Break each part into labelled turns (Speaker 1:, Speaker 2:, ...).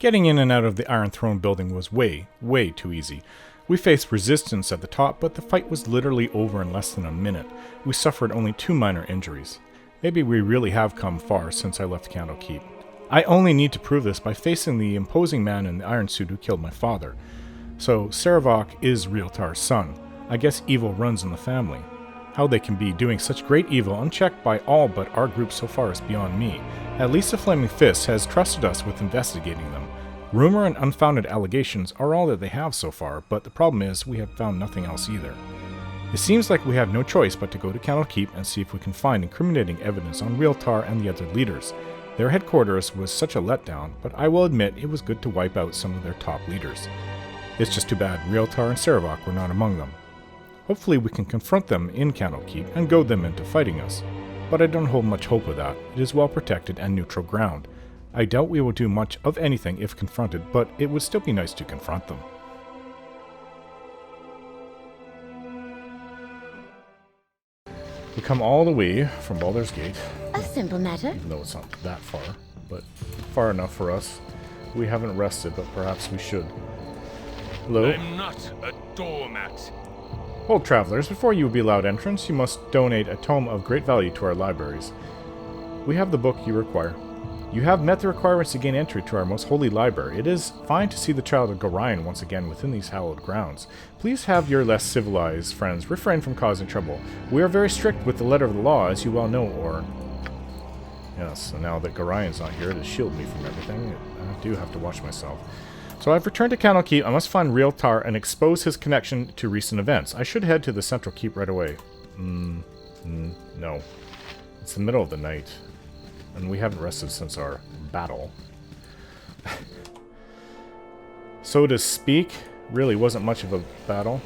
Speaker 1: Getting in and out of the Iron Throne building was way too easy. We faced resistance at the top, but the fight was literally over in less than a minute. We suffered only 2 minor injuries. Maybe we really have come far since I left Candlekeep. I only need to prove this by facing the imposing man in the iron suit who killed my father. So, Saravok is Realtar's son. I guess evil runs in the family. How they can be doing such great evil unchecked by all but our group so far is beyond me. At least the Flaming Fist has trusted us with investigating them. Rumor and unfounded allegations are all that they have so far, but the problem is we have found nothing else either. It seems like we have no choice but to go to Candlekeep and see if we can find incriminating evidence on Realtar and the other leaders. Their headquarters was such a letdown, but I will admit it was good to wipe out some of their top leaders. It's just too bad Realtar and Saravok were not among them. Hopefully we can confront them in Candlekeep and goad them into fighting us. But I don't hold much hope of that. It is well protected and neutral ground. I doubt we will do much of anything if confronted, but it would still be nice to confront them. We come all the way from Baldur's Gate.
Speaker 2: A simple matter.
Speaker 1: Even though it's not that far, but far enough for us. We haven't rested, but perhaps we should. Hello?
Speaker 3: I'm not a doormat.
Speaker 1: Hold, travelers, before you will be allowed entrance, you must donate a tome of great value to our libraries. We have the book you require. You have met the requirements to gain entry to our most holy library. It is fine to see the child of Gorion once again within these hallowed grounds. Please have your less civilized friends refrain from causing trouble. We are very strict with the letter of the law, as you well know, Orin. Yes, so now that Gorion's not here to shield me from everything, I do have to watch myself. So I've returned to Candlekeep. I must find Realtar and expose his connection to recent events. I should head to the Central Keep right away. No. It's the middle of the night. And we haven't rested since our battle. So to speak, really wasn't much of a battle.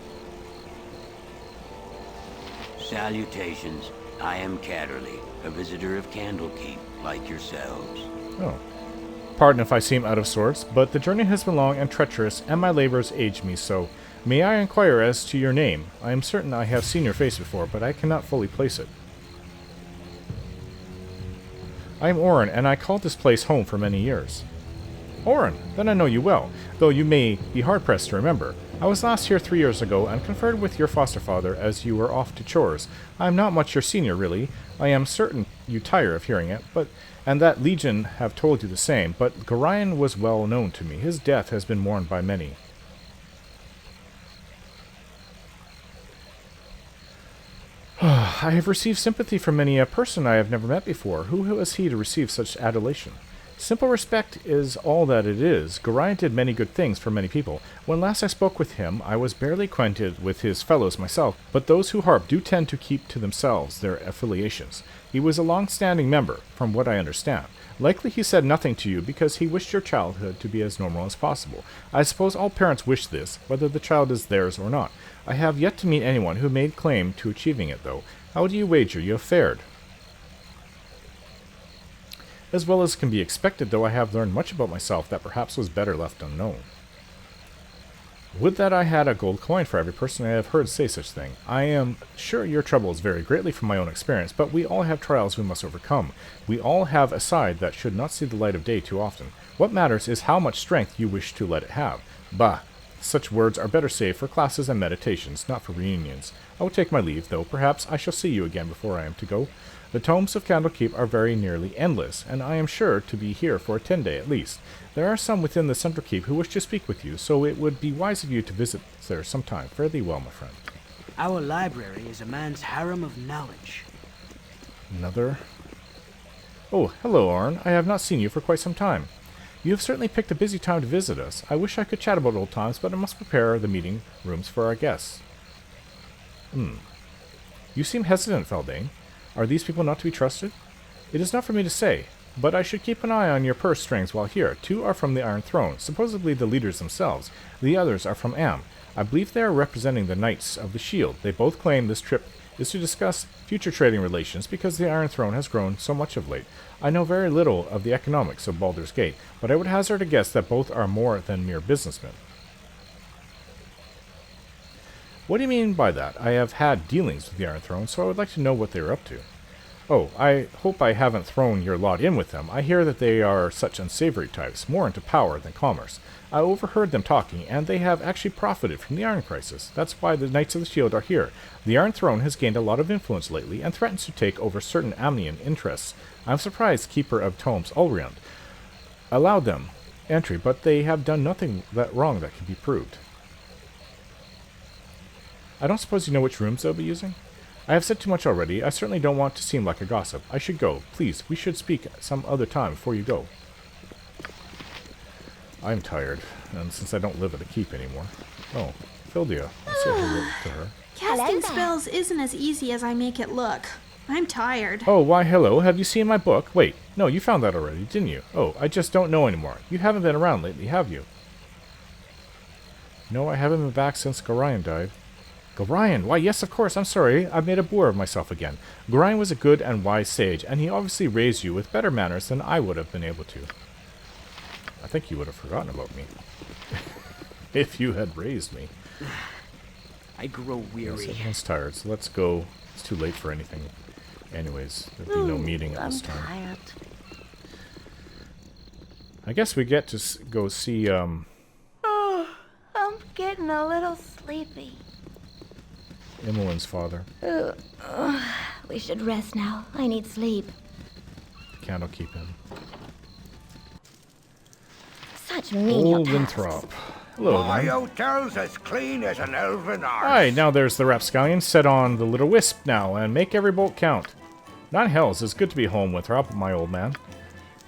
Speaker 4: Salutations. I am Catterley, a visitor of Candlekeep, like yourselves.
Speaker 1: Oh. Pardon if I seem out of sorts, but the journey has been long and treacherous, and my labors age me so. May I inquire as to your name? I am certain I have seen your face before, but I cannot fully place it. I am Orin, and I called this place home for many years. Orin, then I know you well, though you may be hard-pressed to remember. I was last here 3 years ago, and conferred with your foster father as you were off to chores. I am not much your senior, really. I am certain you tire of hearing it, and that Legion have told you the same, but Gorion was well known to me. His death has been mourned by many. I have received sympathy from many a person I have never met before. Who was he to receive such adulation? Simple respect is all that it is. Gorion did many good things for many people. When last I spoke with him, I was barely acquainted with his fellows myself, but those who harp do tend to keep to themselves their affiliations. He was a long-standing member, from what I understand. Likely he said nothing to you because he wished your childhood to be as normal as possible. I suppose all parents wish this, whether the child is theirs or not. I have yet to meet anyone who made claim to achieving it, though. How do you wager you have fared? As well as can be expected, though I have learned much about myself that perhaps was better left unknown. Would that I had a gold coin for every person I have heard say such thing. I am sure your troubles vary greatly from my own experience, but we all have trials we must overcome. We all have a side that should not see the light of day too often. What matters is how much strength you wish to let it have. Bah! Such words are better saved for classes and meditations, not for reunions. I will take my leave, though perhaps I shall see you again before I am to go. The tomes of Candlekeep are very nearly endless, and I am sure to be here for a 10-day at least. There are some within the Central Keep who wish to speak with you, so it would be wise of you to visit there sometime. Fare thee well, my friend.
Speaker 5: Our library is a man's harem of knowledge.
Speaker 1: Another? Oh, hello, Arn. I have not seen you for quite some time. You have certainly picked a busy time to visit us. I wish I could chat about old times, but I must prepare the meeting rooms for our guests. You seem hesitant, Feldane. Are these people not to be trusted? It is not for me to say, but I should keep an eye on your purse strings while here. 2 are from the Iron Throne, supposedly the leaders themselves. The others are from Am. I believe they are representing the Knights of the Shield. They both claim this trip is to discuss future trading relations because the Iron Throne has grown so much of late. I know very little of the economics of Baldur's Gate, but I would hazard a guess that both are more than mere businessmen. What do you mean by that? I have had dealings with the Iron Throne, so I would like to know what they are up to. Oh, I hope I haven't thrown your lot in with them. I hear that they are such unsavory types, more into power than commerce. I overheard them talking, and they have actually profited from the Iron Crisis. That's why the Knights of the Shield are here. The Iron Throne has gained a lot of influence lately, and threatens to take over certain Amnian interests. I'm surprised Keeper of Tomes Ulriand allowed them entry, but they have done nothing that wrong that can be proved. I don't suppose you know which rooms they'll be using? I have said too much already. I certainly don't want to seem like a gossip. I should go. Please, we should speak some other time before you go. I'm tired, and since I don't live at the keep anymore. Oh, Phildia. I'll say hello to her.
Speaker 2: Casting spells isn't as easy as I make it look. I'm tired.
Speaker 1: Oh, why hello. Have you seen my book? Wait, no, you found that already, didn't you? Oh, I just don't know anymore. You haven't been around lately, have you? No, I haven't been back since Gorion died. Gorion? Why, yes, of course. I'm sorry. I've made a boor of myself again. Gorion was a good and wise sage, and he obviously raised you with better manners than I would have been able to. I think you would have forgotten about me. If you had raised me.
Speaker 5: I grow weary.
Speaker 1: Yes, everyone's tired, so let's go. It's too late for anything. Anyways, there'll be no meeting at this time.
Speaker 6: Tired.
Speaker 1: I guess we get to go see,
Speaker 6: Oh, I'm getting a little sleepy.
Speaker 1: Imolin's father.
Speaker 6: We should rest now. I need sleep.
Speaker 1: Candlekeep Inn.
Speaker 6: Such menial
Speaker 1: Old
Speaker 6: tasks.
Speaker 1: Winthrop. Hello,
Speaker 7: My
Speaker 1: then.
Speaker 7: hotel's as clean as an elven arse.
Speaker 1: Aye, now there's the rapscallion. Set on the little wisp now, and make every bolt count. Nine hells, it's good to be home, Winthrop, my old man.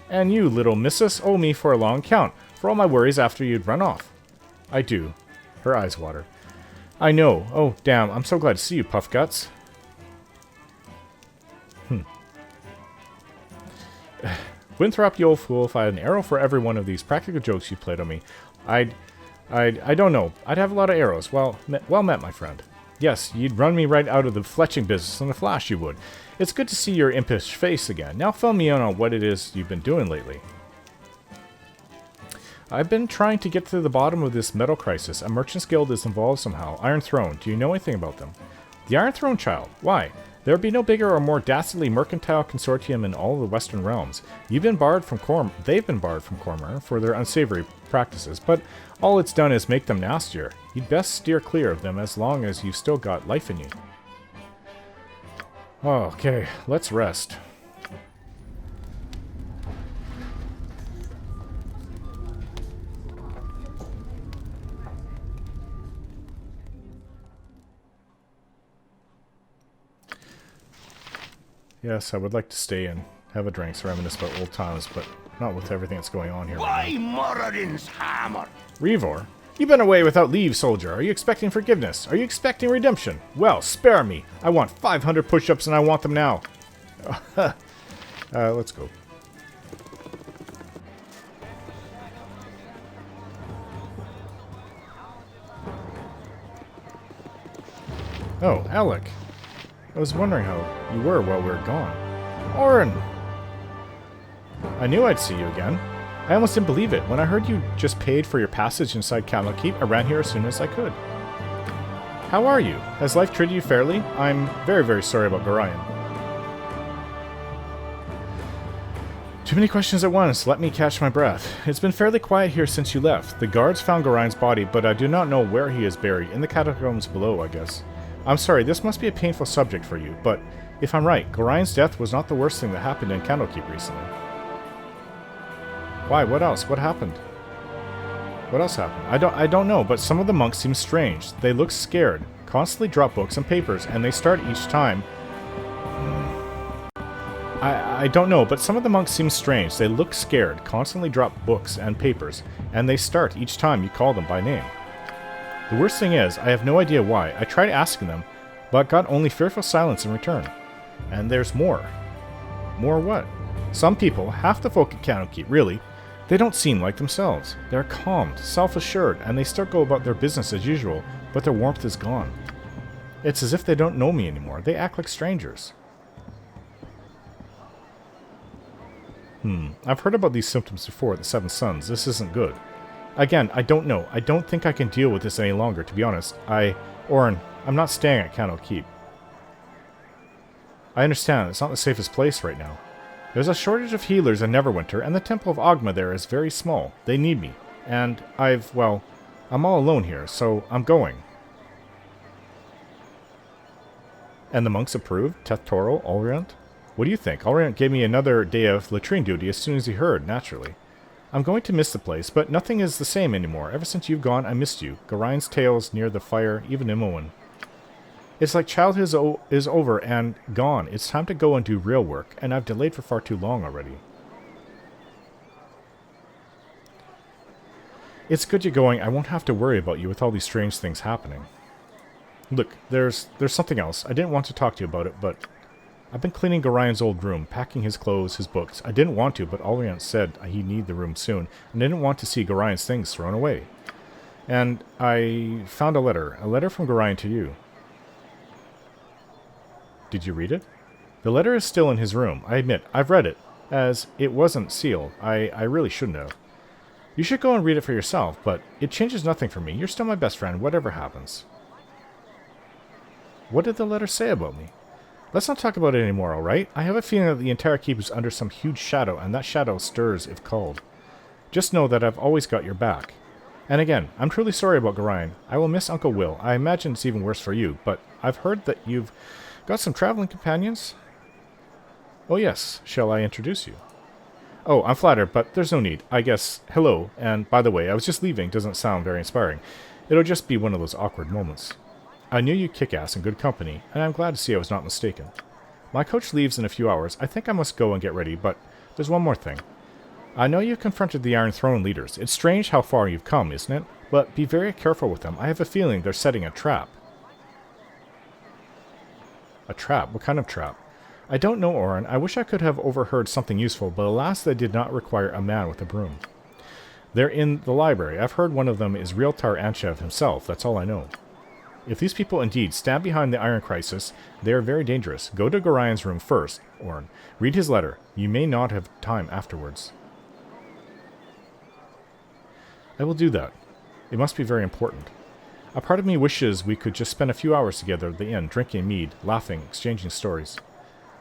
Speaker 1: And you, little missus, owe me for a long count, for all my worries after you'd run off. I do. Her eyes water. I know. Oh, damn, I'm so glad to see you, Puff Guts. Winthrop, you old fool, if I had an arrow for every one of these practical jokes you played on me, I don't know. I'd have a lot of arrows. Well met, my friend. Yes, you'd run me right out of the fletching business in a flash, you would. It's good to see your impish face again. Now fill me in on what it is you've been doing lately. I've been trying to get to the bottom of this metal crisis. A merchant's guild is involved somehow. Iron Throne. Do you know anything about them? The Iron Throne, child. Why? There would be no bigger or more dastardly mercantile consortium in all the Western realms. They've been barred from Cormor for their unsavory practices, but all it's done is make them nastier. You'd best steer clear of them as long as you've still got life in you. Okay, let's rest. Yes, I would like to stay and have a drink, reminisce about old times, but not with everything that's going on here.
Speaker 7: Why Moradin's hammer?
Speaker 1: Revor, you've been away without leave, soldier. Are you expecting forgiveness? Are you expecting redemption? Well, spare me. I want 500 push-ups and I want them now. Let's go. Oh, Alec. I was wondering how you were while we were gone. Orin! I knew I'd see you again. I almost didn't believe it. When I heard you just paid for your passage inside Candlekeep, I ran here as soon as I could. How are you? Has life treated you fairly? I'm very, very sorry about Gorion. Too many questions at once. Let me catch my breath. It's been fairly quiet here since you left. The guards found Gorion's body, but I do not know where he is buried. In the catacombs below, I guess. I'm sorry, this must be a painful subject for you, but if I'm right, Gorion's death was not the worst thing that happened in Candlekeep recently. Why? What else? What happened? What else happened? I don't know, but some of the monks seem strange. They look scared, constantly drop books and papers, and they start each time. I don't know, but some of the monks seem strange. They look scared, constantly drop books and papers, and they start each time you call them by name. The worst thing is, I have no idea why. I tried asking them, but got only fearful silence in return. And there's more. More what? Some people, half the folk at Candlekeep, really, they don't seem like themselves. They're calmed, self-assured, and they still go about their business as usual, but their warmth is gone. It's as if they don't know me anymore. They act like strangers. I've heard about these symptoms before at the Seven Sons. This isn't good. Again, I don't know. I don't think I can deal with this any longer, to be honest. Orin, I'm not staying at Candlekeep. I understand, it's not the safest place right now. There's a shortage of healers in Neverwinter, and the Temple of Ogma there is very small. They need me. And I'm all alone here, so I'm going. And the monks approved? Tethtoril, Ulriant? What do you think? Ulriant gave me another day of latrine duty as soon as he heard, naturally. I'm going to miss the place, but nothing is the same anymore. Ever since you've gone, I missed you. Gorine's tales near the fire, even Imoen. It's like childhood is over and gone. It's time to go and do real work, and I've delayed for far too long already. It's good you're going. I won't have to worry about you with all these strange things happening. Look, there's something else. I didn't want to talk to you about it, but I've been cleaning Gorian's old room, packing his clothes, his books. I didn't want to, but Ulriant said he'd need the room soon, and I didn't want to see Gorian's things thrown away. And I found a letter from Gorian to you. Did you read it? The letter is still in his room. I admit, I've read it, as it wasn't sealed. I really shouldn't have. You should go and read it for yourself, but it changes nothing for me. You're still my best friend, whatever happens. What did the letter say about me? Let's not talk about it anymore, alright? I have a feeling that the entire keep is under some huge shadow, and that shadow stirs if called. Just know that I've always got your back. And again, I'm truly sorry about Gorian. I will miss Uncle Will. I imagine it's even worse for you, but I've heard that you've got some traveling companions? Oh yes, shall I introduce you? Oh, I'm flattered, but there's no need. I guess, hello, and by the way, I was just leaving doesn't sound very inspiring. It'll just be one of those awkward moments. I knew you kick-ass in good company, and I'm glad to see I was not mistaken. My coach leaves in a few hours. I think I must go and get ready, but there's one more thing. I know you've confronted the Iron Throne leaders. It's strange how far you've come, isn't it? But be very careful with them. I have a feeling they're setting a trap. A trap? What kind of trap? I don't know, Orin. I wish I could have overheard something useful, but alas, they did not require a man with a broom. They're in the library. I've heard one of them is Realtar Anshev himself. That's all I know. If these people indeed stand behind the Iron Crisis, they are very dangerous. Go to Gorian's room first, Orin. Read his letter. You may not have time afterwards. I will do that. It must be very important. A part of me wishes we could just spend a few hours together at the inn, drinking mead, laughing, exchanging stories.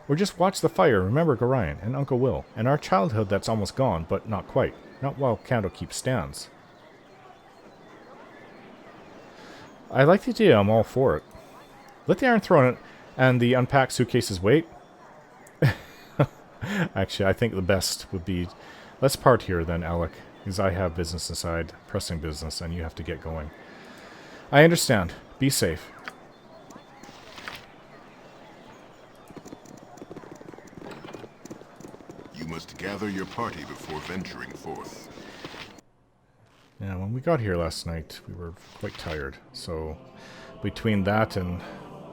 Speaker 1: Or just watch the fire, remember Gorian and Uncle Will, and our childhood that's almost gone, but not quite. Not while Candlekeep stands. I like the idea, I'm all for it. Let the Iron Throne and the unpacked suitcases wait. Actually, I think the best would be, let's part here then, Alec, because I have business inside, pressing business, and you have to get going. I understand. Be safe.
Speaker 8: You must gather your party before venturing forth.
Speaker 1: Yeah, when we got here last night, we were quite tired. So, between that and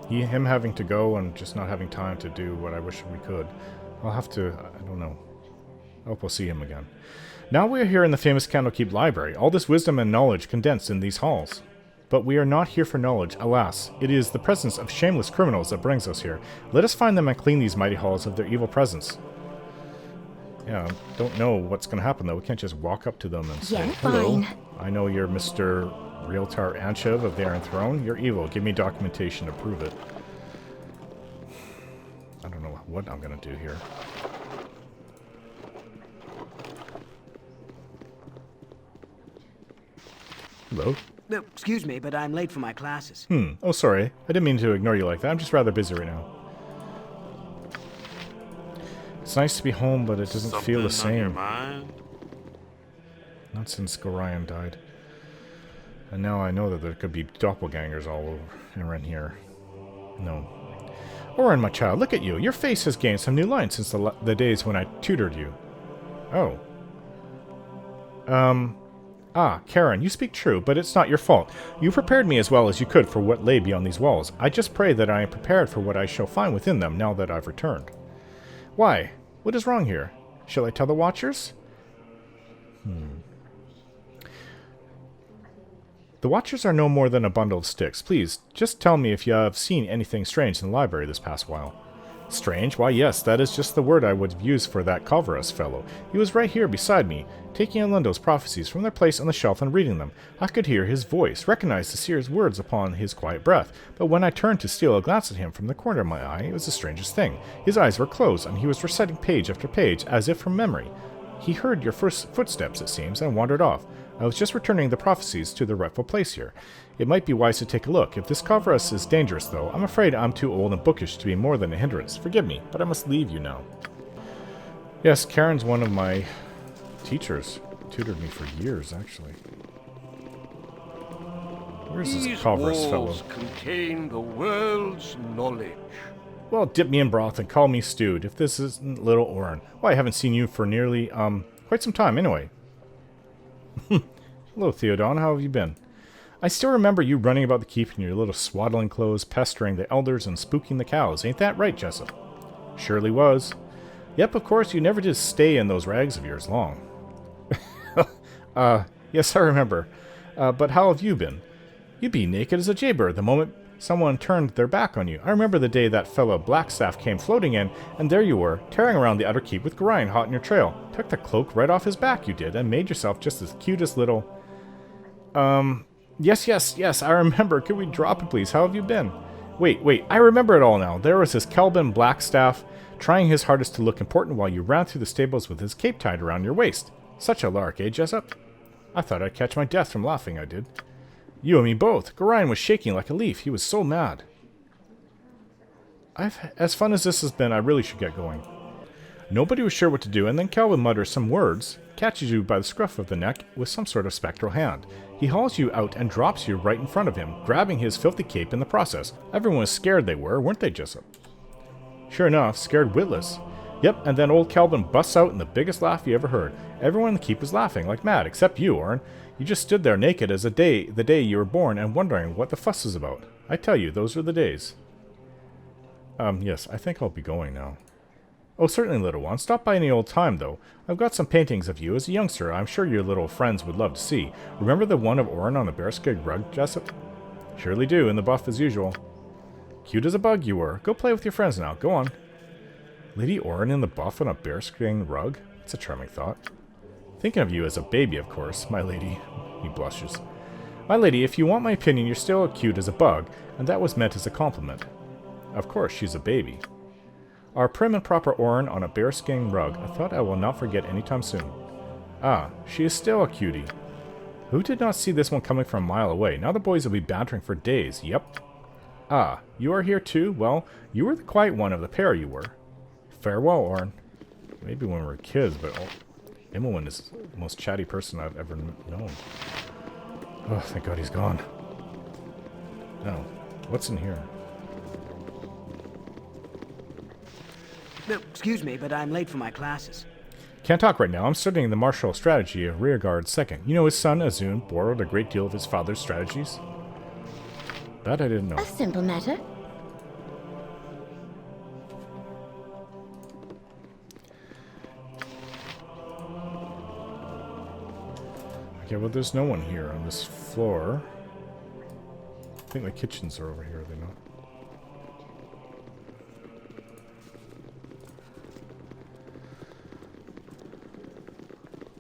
Speaker 1: him having to go and just not having time to do what I wish we could, I'll have to, I don't know. I hope we'll see him again. Now we are here in the famous Candlekeep Library, all this wisdom and knowledge condensed in these halls. But we are not here for knowledge, alas. It is the presence of shameless criminals that brings us here. Let us find them and clean these mighty halls of their evil presence. Yeah, don't know what's going to happen, though. We can't just walk up to them and say, hello,
Speaker 6: fine.
Speaker 1: I know you're Mr. Realtar Anshev of the Iron Throne. You're evil. Give me documentation to prove it. I don't know what I'm going to do here. Hello?
Speaker 5: Excuse me, but I'm late for my classes.
Speaker 1: Oh, sorry. I didn't mean to ignore you like that. I'm just rather busy right now. It's nice to be home, but it doesn't feel the same.
Speaker 3: On your mind?
Speaker 1: Not since Gorian died. And now I know that there could be doppelgangers all over around here. No. Orin, my child, look at you. Your face has gained some new lines since the days when I tutored you. Oh. Karen, you speak true, but it's not your fault. You prepared me as well as you could for what lay beyond these walls. I just pray that I am prepared for what I shall find within them now that I've returned. Why? What is wrong here? Shall I tell the Watchers? The Watchers are no more than a bundle of sticks. Please, just tell me if you have seen anything strange in the library this past while. Strange? Why, yes, that is just the word I would have used for that Calvarus fellow. He was right here beside me, taking Elendo's prophecies from their place on the shelf and reading them. I could hear his voice, recognize the seer's words upon his quiet breath, but when I turned to steal a glance at him from the corner of my eye, it was the strangest thing. His eyes were closed, and he was reciting page after page, as if from memory. He heard your first footsteps, it seems, and wandered off. I was just returning the prophecies to their rightful place here. It might be wise to take a look. If this Calvarus is dangerous, though, I'm afraid I'm too old and bookish to be more than a hindrance. Forgive me, but I must leave you now. Yes, Karen's one of my teachers. Tutored me for years, actually. Where's this Calvarus fellow?
Speaker 3: These walls contain the world's knowledge.
Speaker 1: Well, dip me in broth and call me stewed, if this isn't little Orin. Why, I haven't seen you for nearly, quite some time, anyway. Hello, Theodon, how have you been? I still remember you running about the keep in your little swaddling clothes, pestering the elders and spooking the cows. Ain't that right, Jessup? Surely was. Yep, of course, you never did stay in those rags of yours long. Yes, I remember. But how have you been? You'd be naked as a jaybird the moment someone turned their back on you. I remember the day that fellow Blackstaff came floating in, and there you were, tearing around the outer keep with Gorion hot in your trail. Took the cloak right off his back, you did, and made yourself just the cutest little... Yes, I remember. Could we drop it, please? How have you been? Wait, I remember it all now. There was this Kelvin Blackstaff trying his hardest to look important while you ran through the stables with his cape tied around your waist. Such a lark, eh, Jessup? I thought I'd catch my death from laughing, I did. You and me both. Gorion was shaking like a leaf. He was so mad. As fun as this has been, I really should get going. Nobody was sure what to do, and then Kelvin mutters some words, catches you by the scruff of the neck with some sort of spectral hand. He hauls you out and drops you right in front of him, grabbing his filthy cape in the process. Everyone was scared they were, weren't they, Jessup? Sure enough, scared witless. Yep, and then old Kelvin busts out in the biggest laugh you ever heard. Everyone in the keep was laughing like mad, except you, Orin. You just stood there naked as the day you were born and wondering what the fuss is about. I tell you, those were the days. Yes, I think I'll be going now. Oh, certainly, little one. Stop by any old time, though. I've got some paintings of you as a youngster I'm sure your little friends would love to see. Remember the one of Orin on the bearskin rug, Jessup? Surely do, in the buff as usual. Cute as a bug you were. Go play with your friends now. Go on. Lady Orin in the buff on a bearskin rug? It's a charming thought. Thinking of you as a baby, of course, my lady. He blushes. My lady, if you want my opinion, you're still cute as a bug, and that was meant as a compliment. Of course, she's a baby. Our prim and proper Orin on a bearskin rug, a thought I will not forget anytime soon. Ah, she is still a cutie. Who did not see this one coming from a mile away? Now the boys will be bantering for days, yep. Ah, you are here too? Well, you were the quiet one of the pair, you were. Farewell, Orin. Maybe when we were kids, but Imoen is the most chatty person I've ever known. Oh, thank God he's gone. Now, what's in here?
Speaker 5: No, excuse me, but I'm late for my classes.
Speaker 1: Can't talk right now. I'm studying the martial strategy of Rearguard II. You know his son, Azun, borrowed a great deal of his father's strategies? That I didn't know.
Speaker 6: A simple matter.
Speaker 1: Okay, well, there's no one here on this floor. I think the kitchens are over here, are they not?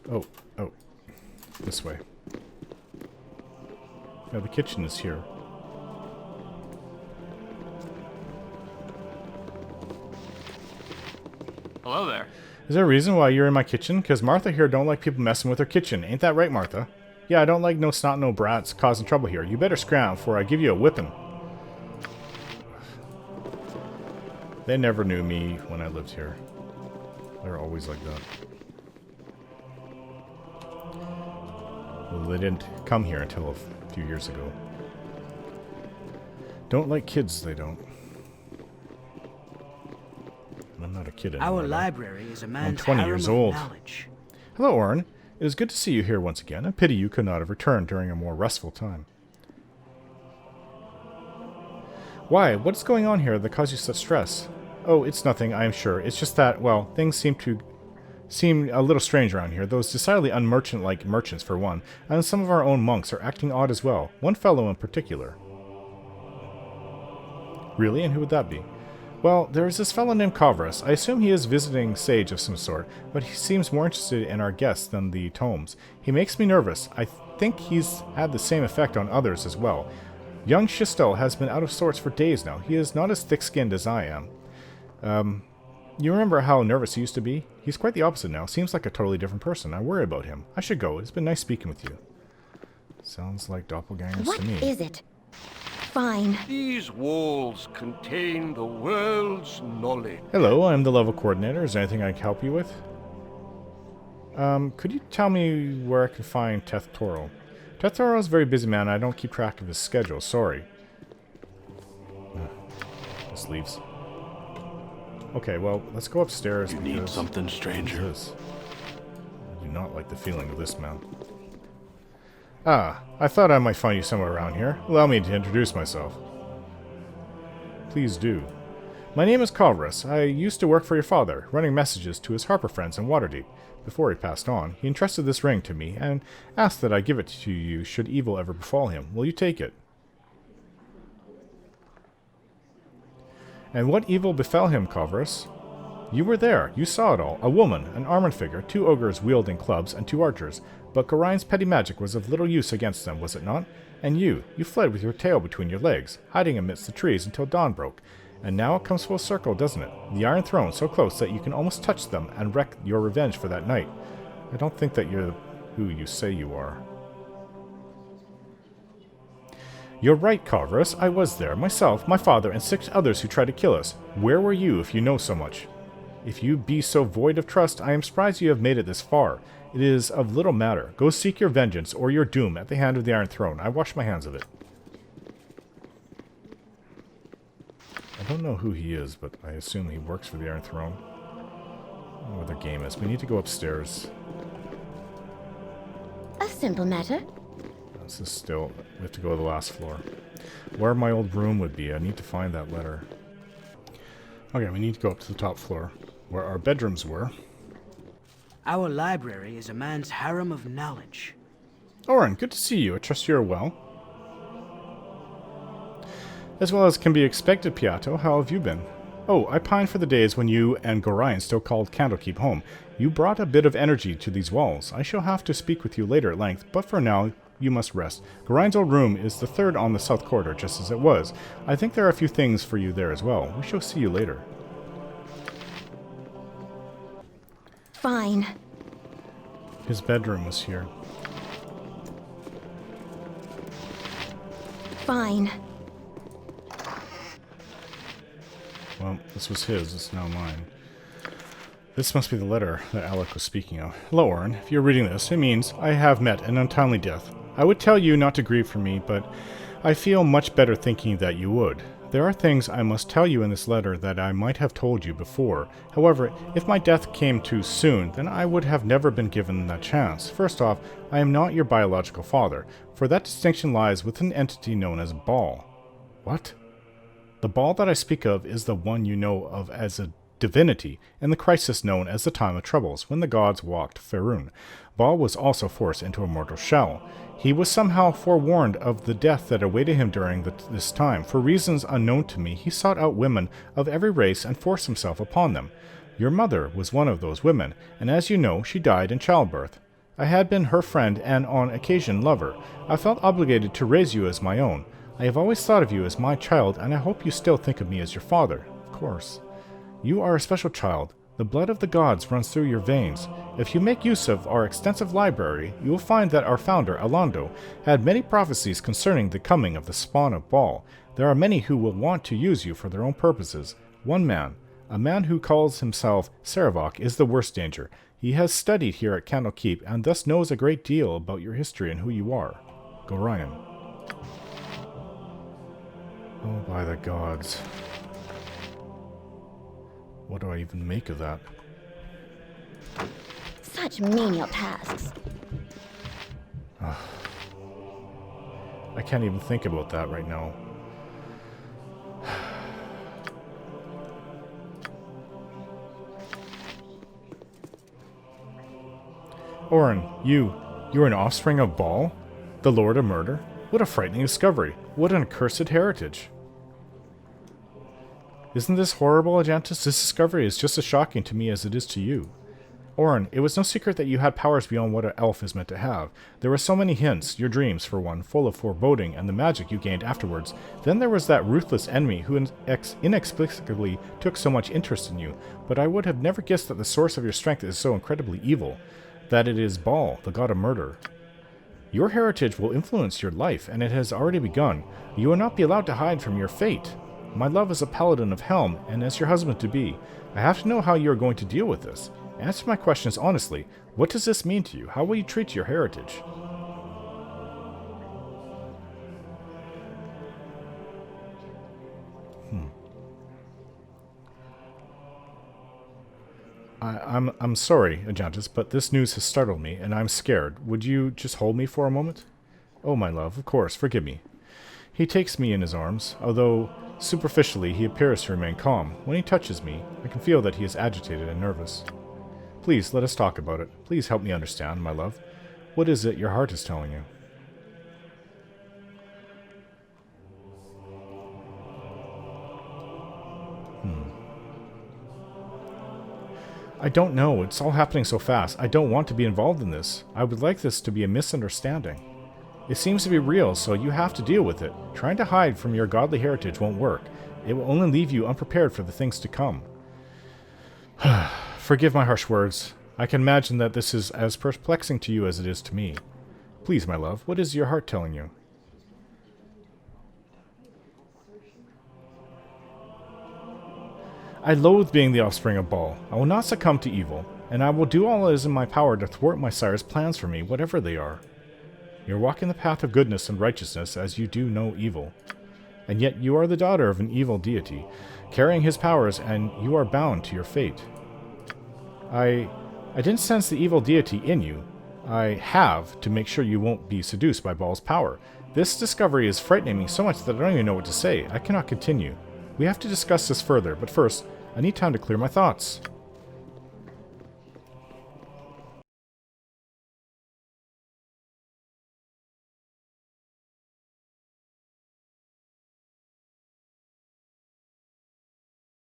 Speaker 1: Oh. This way. Yeah, the kitchen is here.
Speaker 3: Hello there.
Speaker 1: Is there a reason why you're in my kitchen? Because Martha here don't like people messing with her kitchen. Ain't that right, Martha? Yeah, I don't like no snot no brats causing trouble here. You better scram before I give you a whipping. They never knew me when I lived here. They're always like that. Well, they didn't come here until a few years ago. Don't like kids, they don't. I'm not a kid anymore.
Speaker 5: Our library is a man's
Speaker 1: 20
Speaker 5: harem
Speaker 1: years
Speaker 5: of
Speaker 1: old.
Speaker 5: knowledge.
Speaker 1: Hello, Orin. It is good to see you here once again. A pity you could not have returned during a more restful time. Why? What's going on here that caused you such stress? Oh, it's nothing, I am sure. It's just that, well, things seem a little strange around here. Those decidedly unmerchant-like merchants, for one, and some of our own monks are acting odd as well. One fellow in particular. Really? And who would that be? Well, there's this fellow named Kavras. I assume he is visiting sage of some sort, but he seems more interested in our guests than the tomes. He makes me nervous. I think he's had the same effect on others as well. Young Shistel has been out of sorts for days now. He is not as thick-skinned as I am. You remember how nervous he used to be? He's quite the opposite now. Seems like a totally different person. I worry about him. I should go. It's been nice speaking with you. Sounds like doppelgangers
Speaker 9: What
Speaker 1: to me.
Speaker 9: is it? Fine.
Speaker 3: These walls contain the world's knowledge.
Speaker 1: Hello, I'm the level coordinator. Is there anything I can help you with? Could you tell me where I can find Teth Toro? Teth Toro is a very busy man. I don't keep track of his schedule. Sorry. Just leaves. Okay, well, let's go upstairs.
Speaker 10: You need something, stranger.
Speaker 1: I do not like the feeling of this man. Ah, I thought I might find you somewhere around here. Allow me to introduce myself. Please do. My name is Kavras. I used to work for your father, running messages to his Harper friends in Waterdeep. Before he passed on, he entrusted this ring to me and asked that I give it to you should evil ever befall him. Will you take it? And what evil befell him, Kavras? You were there. You saw it all. A woman, an armored figure, 2 ogres wielding clubs, and 2 archers. But Gorine's petty magic was of little use against them, was it not? And you fled with your tail between your legs, hiding amidst the trees until dawn broke. And now it comes full circle, doesn't it? The Iron Throne, so close that you can almost touch them and wreak your revenge for that night. I don't think that you're who you say you are. You're right, Kavras. I was there. Myself, my father, and 6 others who tried to kill us. Where were you if you know so much? If you be so void of trust, I am surprised you have made it this far. It is of little matter. Go seek your vengeance or your doom at the hand of the Iron Throne. I wash my hands of it. I don't know who he is, but I assume he works for the Iron Throne. I don't know what their game is. We need to go upstairs.
Speaker 9: A simple matter.
Speaker 1: This is still... We have to go to the last floor. Where my old room would be. I need to find that letter. Okay, we need to go up to the top floor, where our bedrooms were.
Speaker 5: Our library is a man's harem of knowledge.
Speaker 1: Oren, good to see you. I trust you are well. As well as can be expected, Piatto. How have you been? Oh, I pine for the days when you and Gorine still called Candlekeep home. You brought a bit of energy to these walls. I shall have to speak with you later at length, but for now, you must rest. Gorine's old room is the 3rd on the south corridor, just as it was. I think there are a few things for you there as well. We shall see you later.
Speaker 9: Fine.
Speaker 1: His bedroom was here.
Speaker 9: Fine.
Speaker 1: Well, this was his. It's now mine. This must be the letter that Alec was speaking of. Hello, Oren. If you're reading this, it means I have met an untimely death. I would tell you not to grieve for me, but I feel much better thinking that you would. There are things I must tell you in this letter that I might have told you before. However, if my death came too soon, then I would have never been given that chance. First off, I am not your biological father, for that distinction lies with an entity known as Baal. What? The Baal that I speak of is the one you know of as a divinity in the crisis known as the Time of Troubles, when the gods walked Faerun. Baal was also forced into a mortal shell. He was somehow forewarned of the death that awaited him during this time. For reasons unknown to me, he sought out women of every race and forced himself upon them. Your mother was one of those women, and as you know, she died in childbirth. I had been her friend and, on occasion, lover. I felt obligated to raise you as my own. I have always thought of you as my child, and I hope you still think of me as your father. Of course. You are a special child. The blood of the gods runs through your veins. If you make use of our extensive library, you will find that our founder, Alando, had many prophecies concerning the coming of the spawn of Baal. There are many who will want to use you for their own purposes. One man, a man who calls himself Saravok, is the worst danger. He has studied here at Candlekeep, and thus knows a great deal about your history and who you are. Gorion. Oh, by the gods. What do I even make of that?
Speaker 9: Such menial tasks.
Speaker 1: I can't even think about that right now. Oren, you're an offspring of Baal? The Lord of Murder? What a frightening discovery. What an accursed heritage. Isn't this horrible, Ajantis? This discovery is just as shocking to me as it is to you. Orin, it was no secret that you had powers beyond what an elf is meant to have. There were so many hints, your dreams, for one, full of foreboding, and the magic you gained afterwards. Then there was that ruthless enemy who inexplicably took so much interest in you, but I would have never guessed that the source of your strength is so incredibly evil, that it is Baal, the god of murder. Your heritage will influence your life, and it has already begun. You will not be allowed to hide from your fate. My love is a paladin of Helm, and as your husband-to-be, I have to know how you are going to deal with this. Answer my questions honestly. What does this mean to you? How will you treat your heritage? I'm sorry, Ajantis, but this news has startled me, and I'm scared. Would you just hold me for a moment? Oh, my love, of course, forgive me. He takes me in his arms, although superficially he appears to remain calm. When he touches me, I can feel that he is agitated and nervous. Please, let us talk about it. Please help me understand, my love. What is it your heart is telling you? I don't know. It's all happening so fast. I don't want to be involved in this. I would like this to be a misunderstanding. It seems to be real, so you have to deal with it. Trying to hide from your godly heritage won't work. It will only leave you unprepared for the things to come. Forgive my harsh words. I can imagine that this is as perplexing to you as it is to me. Please, my love, what is your heart telling you? I loathe being the offspring of Baal. I will not succumb to evil, and I will do all that is in my power to thwart my sire's plans for me, whatever they are. You're walking the path of goodness and righteousness as you do no evil. And yet you are the daughter of an evil deity, carrying his powers, and you are bound to your fate. I didn't sense the evil deity in you. I have to make sure you won't be seduced by Baal's power. This discovery is frightening me so much that I don't even know what to say. I cannot continue. We have to discuss this further, but first, I need time to clear my thoughts.